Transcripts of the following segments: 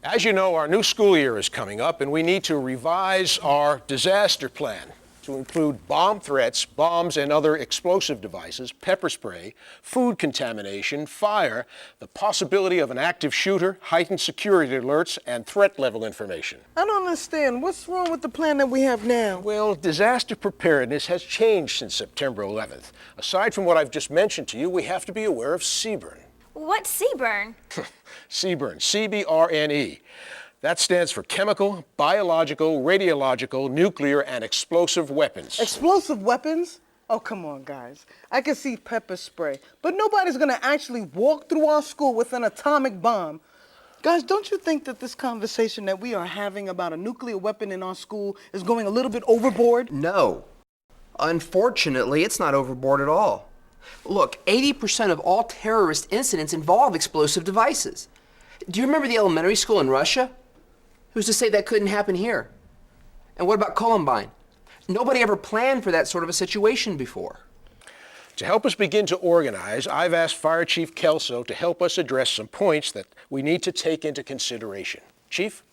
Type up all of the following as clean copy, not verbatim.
As you know, our new school year is coming up, and we need to revise our disaster plan to include bomb threats, bombs and other explosive devices, pepper spray, food contamination, fire, the possibility of an active shooter, heightened security alerts, and threat level information. I don't understand. What's wrong with the plan that we have now? Well, disaster preparedness has changed since September 11th. Aside from what I've just mentioned to you, we have to be aware of CBRN. What's CBRN? CBRN, C-B-R-N-E. That stands for chemical, biological, radiological, nuclear, and explosive weapons. Explosive weapons? Oh, come on, guys. I can see pepper spray, but nobody's gonna actually walk through our school with an atomic bomb. Guys, don't you think that this conversation that we are having about a nuclear weapon in our school is going a little bit overboard? No. Unfortunately, it's not overboard at all. Look, 80% of all terrorist incidents involve explosive devices. Do you remember the elementary school in Russia? Who's to say that couldn't happen here? And what about Columbine? Nobody ever planned for that sort of a situation before. To help us begin to organize, I've asked Fire Chief Kelso to help us address some points that we need to take into consideration. Chief?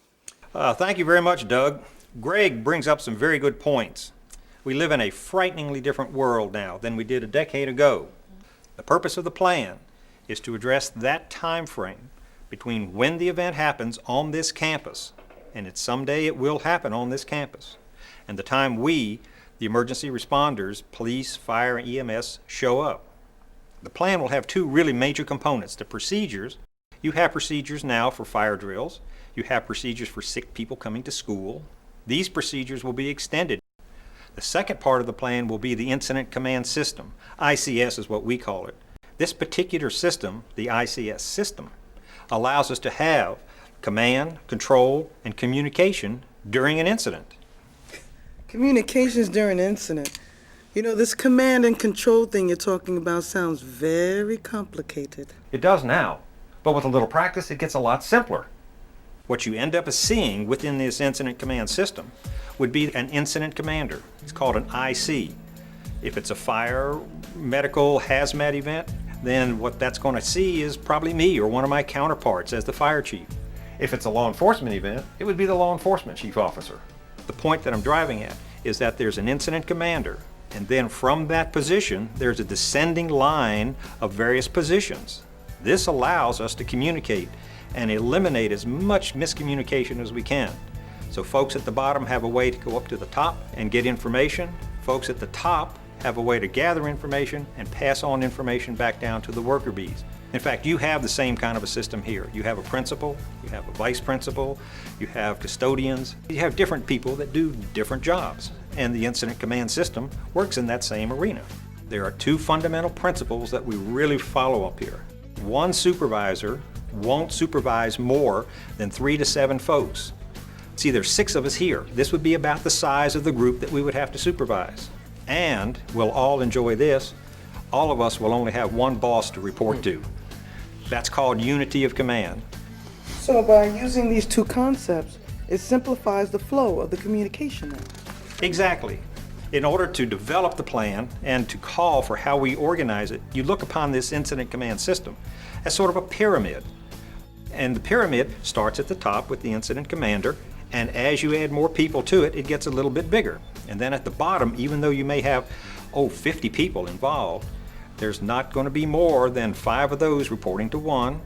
Thank you very much, Doug. Greg brings up some very good points. We live in a frighteningly different world now than we did a decade ago. The purpose of the plan is to address that time frame between when the event happens on this campus, and someday it will happen on this campus, and the time we, the emergency responders, police, fire, and EMS, show up. The plan will have two really major components. The procedures. You have procedures now for fire drills. You have procedures for sick people coming to school. These procedures will be extended. The second part of the plan will be the Incident Command System. ICS is what we call it. This particular system, the ICS system, allows us to have command, control, and communication during an incident. Communications during an incident. You know, this command and control thing you're talking about sounds very complicated. It does now, but with a little practice, it gets a lot simpler. What you end up seeing within this incident command system would be an incident commander. It's called an IC. If it's a fire, medical, hazmat event, then what that's going to see is probably me or one of my counterparts as the fire chief. If it's a law enforcement event, it would be the law enforcement chief officer. The point that I'm driving at is that there's an incident commander, and then from that position, there's a descending line of various positions. This allows us to communicate and eliminate as much miscommunication as we can. So folks at the bottom have a way to go up to the top and get information. Folks at the top have a way to gather information and pass on information back down to the worker bees. In fact, you have the same kind of a system here. You have a principal, you have a vice principal, you have custodians. You have different people that do different jobs, and the incident command system works in that same arena. There are two fundamental principles that we really follow up here. One supervisor won't supervise more than 3 to 7 folks. See, there's 6 of us here. This would be about the size of the group that we would have to supervise. And we'll all enjoy this. All of us will only have one boss to report to. That's called unity of command. So by using these two concepts, it simplifies the flow of the communication now. Exactly. In order to develop the plan and to call for how we organize it, you look upon this incident command system as sort of a pyramid. And the pyramid starts at the top with the incident commander, and as you add more people to it, it gets a little bit bigger. And then at the bottom, even though you may have, 50 people involved, there's not going to be more than 5 of those reporting to one,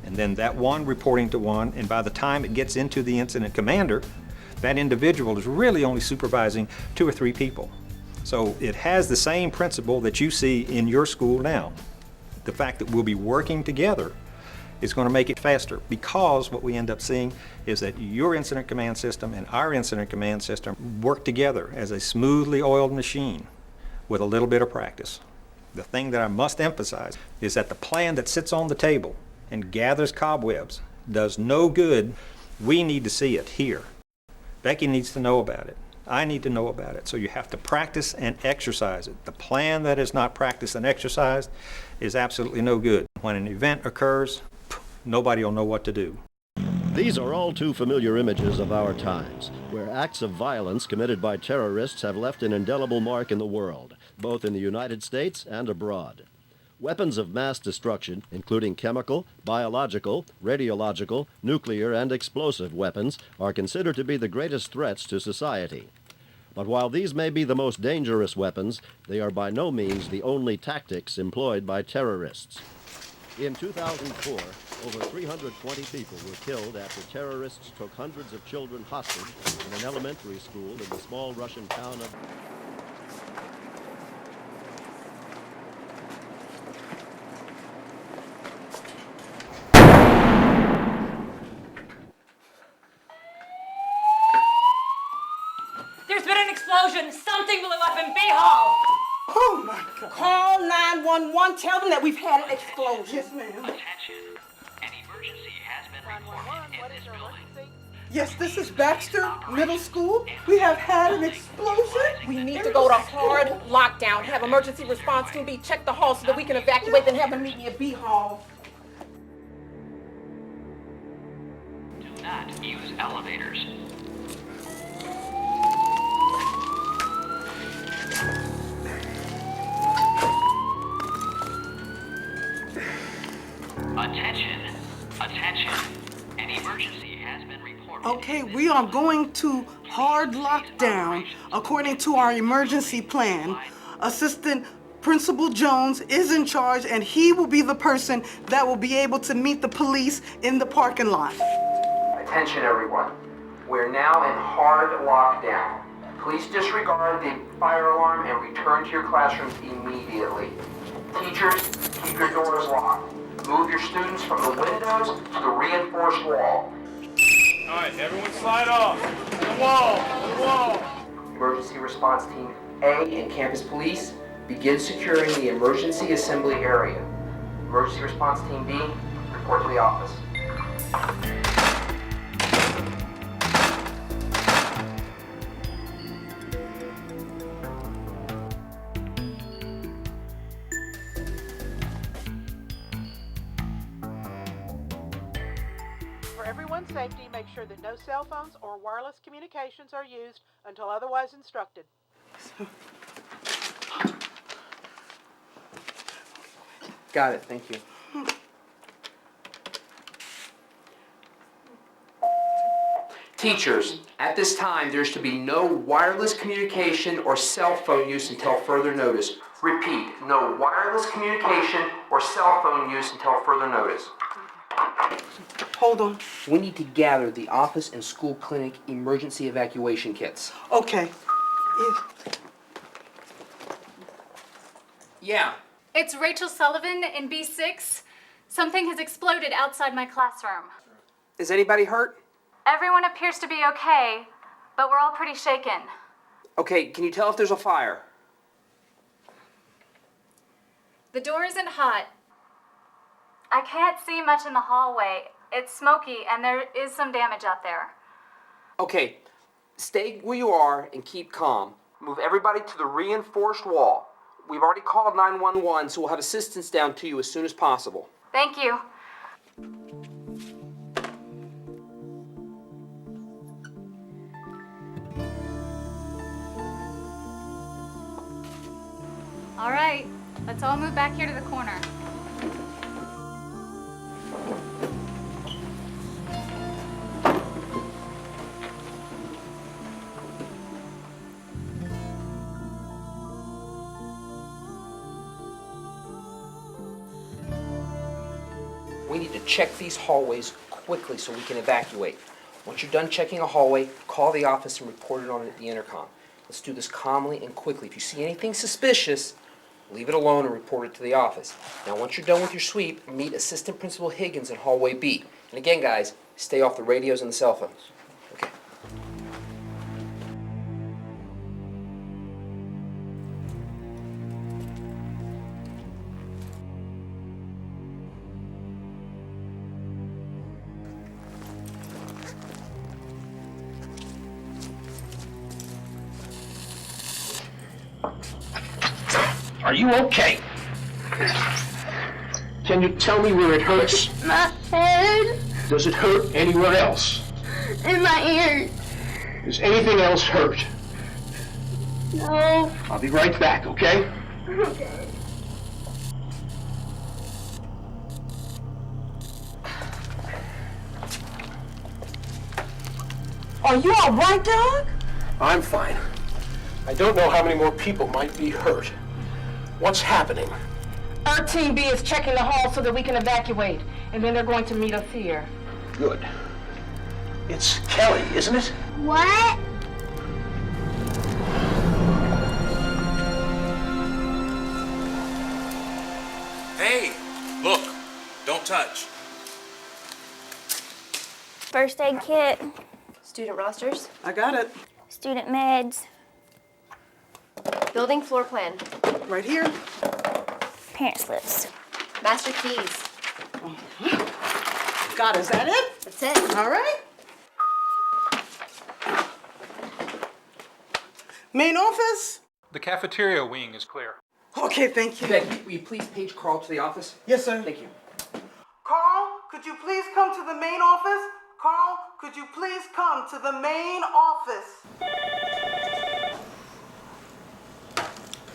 and then that one reporting to one, and by the time it gets into the incident commander, that individual is really only supervising 2 or 3 people. So it has the same principle that you see in your school now. The fact that we'll be working together is going to make it faster, because what we end up seeing is that your incident command system and our incident command system work together as a smoothly oiled machine with a little bit of practice. The thing that I must emphasize is that the plan that sits on the table and gathers cobwebs does no good. We need to see it here. Becky needs to know about it. I need to know about it. So you have to practice and exercise it. The plan that is not practiced and exercised is absolutely no good. When an event occurs, nobody will know what to do. These are all too familiar images of our times, where acts of violence committed by terrorists have left an indelible mark in the world, both in the United States and abroad. Weapons of mass destruction, including chemical, biological, radiological, nuclear, and explosive weapons, are considered to be the greatest threats to society. But while these may be the most dangerous weapons, they are by no means the only tactics employed by terrorists. In 2004, over 320 people were killed after terrorists took hundreds of children hostage in an elementary school in the small Russian town of... There's been an explosion. Something blew up in B Hall. Oh my God. Call 911. Tell them that we've had an explosion. Yes, ma'am. Attention. An emergency has been reported in this building. Yes, this is Baxter Middle School. We have had an explosion. We need to go to hard lockdown. Have emergency response team B check the hall so that we can evacuate, then have them meet me at B Hall. Do not use elevators. Attention. Attention. An emergency has been reported. Okay, we are going to hard lockdown according to our emergency plan. Assistant Principal Jones is in charge, and he will be the person that will be able to meet the police in the parking lot. Attention, everyone. We're now in hard lockdown. Please disregard the fire alarm and return to your classrooms immediately. Teachers, keep your doors locked. Move your students from the windows to the reinforced wall. All right, everyone slide off. To the wall, to the wall. Emergency Response Team A and Campus Police begin securing the emergency assembly area. Emergency Response Team B, report to the office. For everyone's safety, make sure that no cell phones or wireless communications are used until otherwise instructed. Got it, thank you. Teachers, at this time, there's to be no wireless communication or cell phone use until further notice. Repeat, no wireless communication or cell phone use until further notice. Hold on. We need to gather the office and school clinic emergency evacuation kits. Okay. Yeah. It's Rachel Sullivan in B6. Something has exploded outside my classroom. Is anybody hurt? Everyone appears to be okay, but we're all pretty shaken. Okay, can you tell if there's a fire? The door isn't hot. I can't see much in the hallway. It's smoky and there is some damage out there. Okay, stay where you are and keep calm. Move everybody to the reinforced wall. We've already called 911, so we'll have assistance down to you as soon as possible. Thank you. All right, let's all move back here to the corner. We need to check these hallways quickly so we can evacuate. Once you're done checking a hallway, call the office and report it on the intercom. Let's do this calmly and quickly. If you see anything suspicious, leave it alone and report it to the office. Now, once you're done with your sweep, meet Assistant Principal Higgins in hallway B. And again, guys, stay off the radios and the cell phones. Okay. Are you okay? Can you tell me where it hurts? My head. Does it hurt anywhere else? In my ears. Does anything else hurt? No. I'll be right back, okay? Okay. Are you all right, Doug? I'm fine. I don't know how many more people might be hurt. What's happening? Our Team B is checking the hall so that we can evacuate, and then they're going to meet us here. Good. It's Kelly, isn't it? What? Hey, look, don't touch. First aid kit, Student rosters, I got it. student meds, building floor plan, Right here. parent slips. master keys. God, is that it? That's it. All right. Main office? The cafeteria wing is clear. Okay, thank you. Becky, will you please page Carl to the office? Yes, sir. Thank you. Carl, could you please come to the main office? Carl, could you please come to the main office?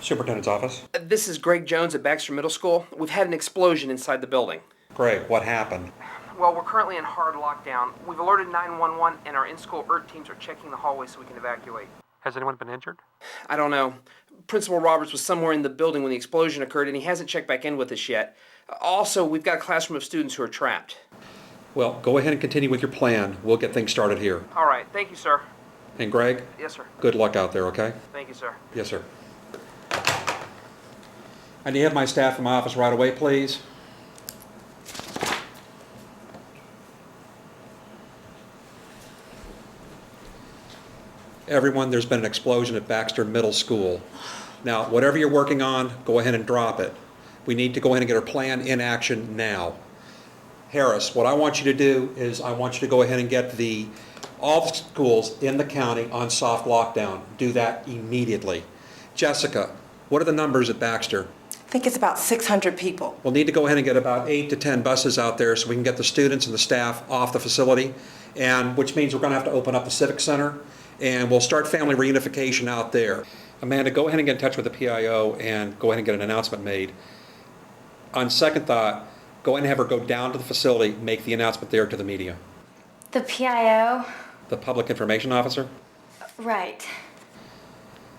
Superintendent's office. This is Greg Jones at Baxter Middle School. We've had an explosion inside the building. Greg, what happened? Well, we're currently in hard lockdown. We've alerted 911 and our in-school ERT teams are checking the hallway so we can evacuate. Has anyone been injured? I don't know. Principal Roberts was somewhere in the building when the explosion occurred and he hasn't checked back in with us yet. Also, we've got a classroom of students who are trapped. Well, go ahead and continue with your plan. We'll get things started here. All right, thank you, sir. And Greg, Yes, sir. good luck out there, okay? Thank you, sir. Yes, sir. I need to have my staff in my office right away, please. Everyone, there's been an explosion at Baxter Middle School. Now, whatever you're working on, go ahead and drop it. We need to go ahead and get our plan in action now. Harris, what I want you to do is I want you to go ahead and get all the schools in the county on soft lockdown. Do that immediately. Jessica, what are the numbers at Baxter? I think it's about 600 people. We'll need to go ahead and get about 8 to 10 buses out there so we can get the students and the staff off the facility, and which means we're going to have to open up the Civic Center, and we'll start family reunification out there. Amanda, go ahead and get in touch with the PIO and go ahead and get an announcement made. On second thought, go ahead and have her go down to the facility, make the announcement there to the media. The PIO? The Public Information Officer? Right.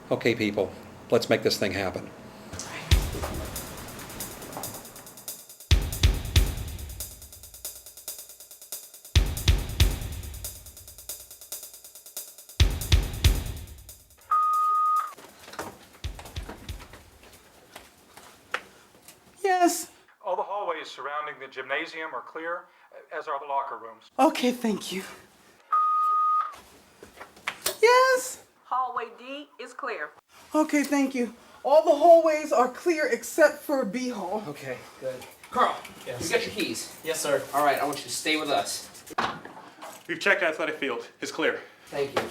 Okay, people, let's make this thing happen. Yes. All the hallways surrounding the gymnasium are clear, as are the locker rooms. Okay, thank you. Yes. Hallway D is clear. Okay, thank you. All the hallways are clear except for B hall. Okay, good. Carl, you got your keys? Yes, sir. All right, I want you to stay with us. We've checked athletic field. It's clear. Thank you.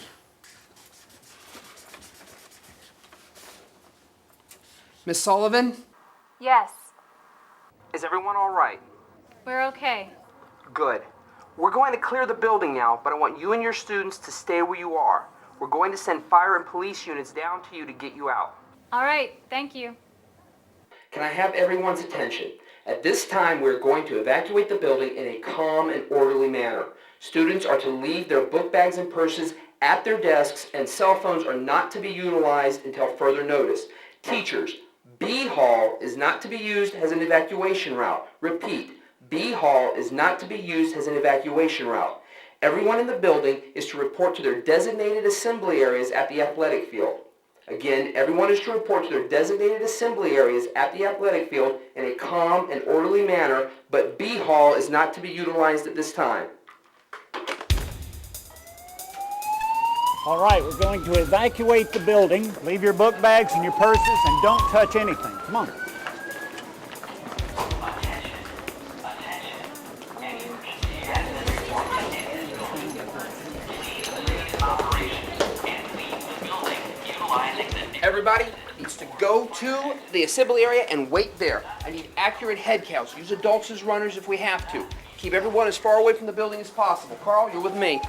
Miss Sullivan, Yes, is everyone all right? we're okay. Good. We're going to clear the building now, but I want you and your students to stay where you are. We're going to send fire and police units down to you to get you out. All right, thank you. Can I have everyone's attention? At this time, we're going to evacuate the building in a calm and orderly manner. Students are to leave their book bags and purses at their desks, and cell phones are not to be utilized until further notice. Teachers, B Hall is not to be used as an evacuation route. Repeat, B Hall is not to be used as an evacuation route. Everyone in the building is to report to their designated assembly areas at the athletic field. Again, everyone is to report to their designated assembly areas at the athletic field in a calm and orderly manner, but B Hall is not to be utilized at this time. All right, we're going to evacuate the building. Leave your book bags and your purses and don't touch anything. Come on. Everybody needs to go to the assembly area and wait there. I need accurate head counts. Use adults as runners if we have to. Keep everyone as far away from the building as possible. Carl, you're with me.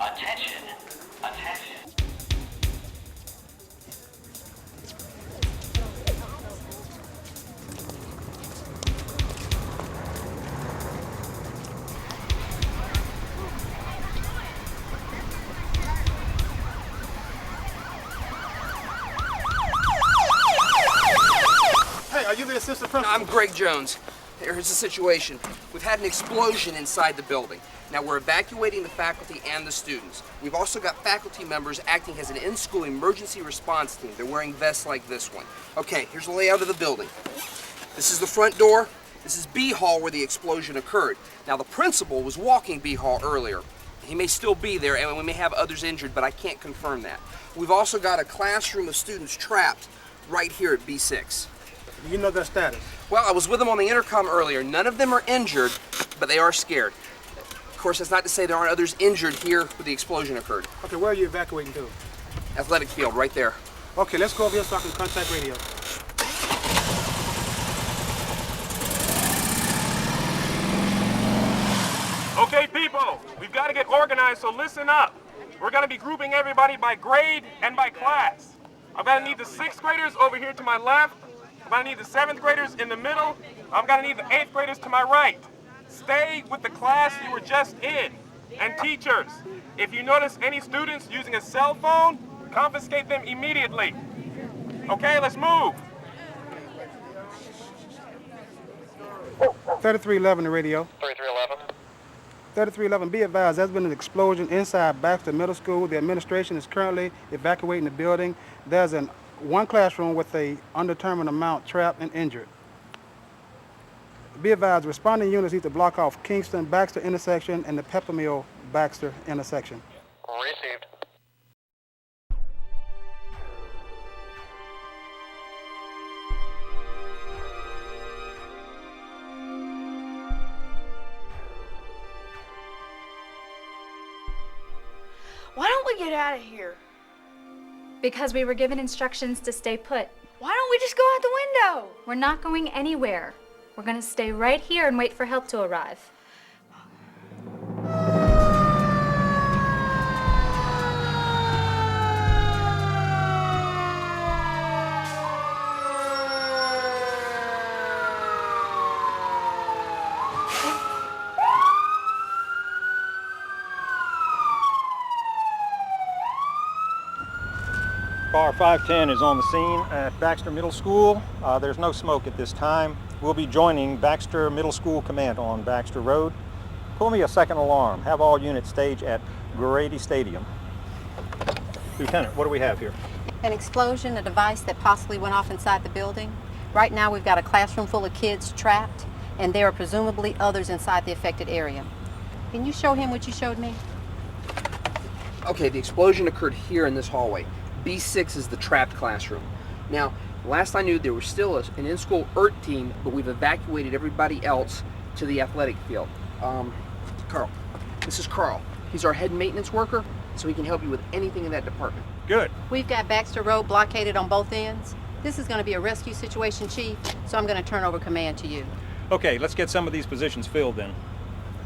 Attention. Attention. the assistant principal. I'm Greg Jones. Here's the situation. We've had an explosion inside the building. Now we're evacuating the faculty and the students. We've also got faculty members acting as an in-school emergency response team. They're wearing vests like this one. Okay, here's the layout of the building. This is the front door. This is B Hall where the explosion occurred. Now the principal was walking B Hall earlier. He may still be there and we may have others injured, but I can't confirm that. We've also got a classroom of students trapped right here at B6. You know their status? Well, I was with them on the intercom earlier. None of them are injured, but they are scared. Of course, that's not to say there aren't others injured here where the explosion occurred. Okay, where are you evacuating to? Athletic field, right there. Okay, let's go over here so I can contact radio. Okay, people, we've got to get organized, so listen up. We're going to be grouping everybody by grade and by class. I'm going to need the 6th graders over here to my left. I'm going to need the 7th graders in the middle. I'm going to need the 8th graders to my right. Stay with the class you were just in. And teachers, if you notice any students using a cell phone, confiscate them immediately. Okay, let's move. 3311, the radio. 3311. 3311, be advised, there's been an explosion inside Baxter Middle School. The administration is currently evacuating the building. There's one classroom with a undetermined amount trapped and injured. Be advised, responding units need to block off Kingston-Baxter intersection and the Peppermill-Baxter intersection. Received. Why don't we get out of here? Because we were given instructions to stay put. Why don't we just go out the window? We're not going anywhere. We're going to stay right here and wait for help to arrive. Car 510 is on the scene at Baxter Middle School. There's no smoke at this time. We'll be joining Baxter Middle School Command on Baxter Road. Pull me a second alarm. Have all units stage at Grady Stadium. Lieutenant, what do we have here? An explosion, a device that possibly went off inside the building. Right now we've got a classroom full of kids trapped, and there are presumably others inside the affected area. Can you show him what you showed me? Okay, the explosion occurred here in this hallway. B6 is the trapped classroom. Now, last I knew there was still an in-school ERT team, but we've evacuated everybody else to the athletic field. Carl, this is Carl. He's our head maintenance worker, so he can help you with anything in that department. Good. We've got Baxter Road blockaded on both ends. This is going to be a rescue situation, Chief, so I'm going to turn over command to you. Okay, let's get some of these positions filled then.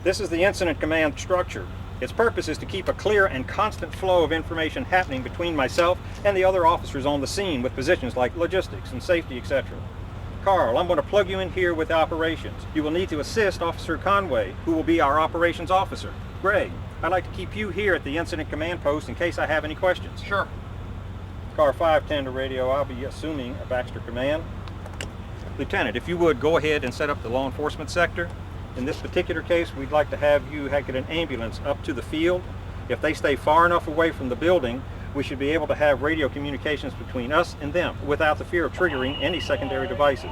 This is the incident command structure. Its purpose is to keep a clear and constant flow of information happening between myself and the other officers on the scene with positions like logistics and safety, etc. Carl, I'm going to plug you in here with operations. You will need to assist Officer Conway, who will be our operations officer. Greg, I'd like to keep you here at the incident command post in case I have any questions. Sure. Car 510 to radio, I'll be assuming a Baxter command. Lieutenant, if you would, go ahead and set up the law enforcement sector. In this particular case, we'd like to have you get an ambulance up to the field. If they stay far enough away from the building, we should be able to have radio communications between us and them without the fear of triggering any secondary devices.